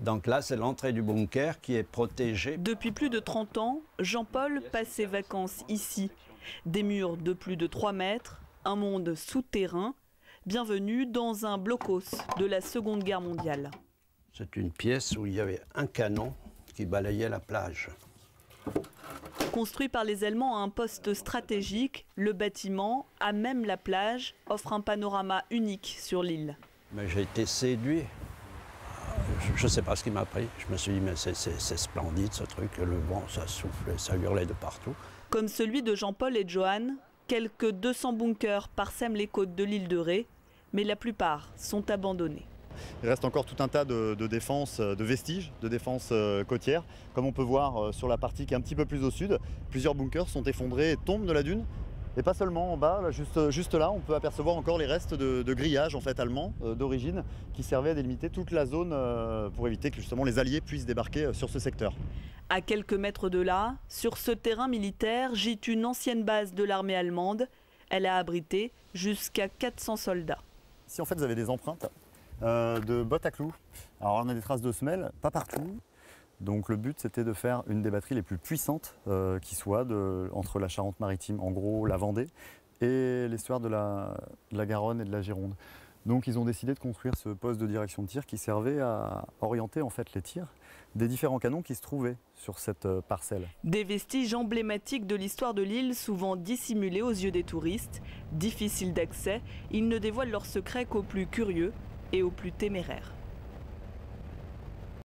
Donc là, c'est l'entrée du bunker qui est protégée. Depuis plus de 30 ans, Jean-Paul passe ses vacances ici. Des murs de plus de 3 mètres, un monde souterrain. Bienvenue dans un blocos de la Seconde Guerre mondiale. C'est une pièce où il y avait un canon qui balayait la plage. Construit par les Allemands à un poste stratégique, le bâtiment, à même la plage, offre un panorama unique sur l'île. Mais j'ai été séduit. Je ne sais pas ce qui m'a pris. Je me suis dit, mais c'est splendide ce truc. Le vent, ça soufflait, ça hurlait de partout. Comme celui de Jean-Paul et Johan, quelques 200 bunkers parsèment les côtes de l'île de Ré, mais la plupart sont abandonnés. Il reste encore tout un tas de défenses, de vestiges de défense côtière. Comme on peut voir sur la partie qui est un petit peu plus au sud, plusieurs bunkers sont effondrés et tombent de la dune. Et pas seulement en bas, là, juste là, on peut apercevoir encore les restes de grillages en fait, allemands d'origine qui servaient à délimiter toute la zone pour éviter que justement les Alliés puissent débarquer sur ce secteur. À quelques mètres de là, sur ce terrain militaire, gîte une ancienne base de l'armée allemande. Elle a abrité jusqu'à 400 soldats. Ici en fait vous avez des empreintes de bottes à clous. Alors on a des traces de semelles, pas partout. Donc le but c'était de faire une des batteries les plus puissantes qui soit entre la Charente-Maritime, en gros la Vendée, et l'estuaire de la Garonne et de la Gironde. Donc ils ont décidé de construire ce poste de direction de tir qui servait à orienter en fait les tirs des différents canons qui se trouvaient sur cette parcelle. Des vestiges emblématiques de l'histoire de l'île, souvent dissimulés aux yeux des touristes, difficiles d'accès, ils ne dévoilent leurs secrets qu'aux plus curieux et aux plus téméraires.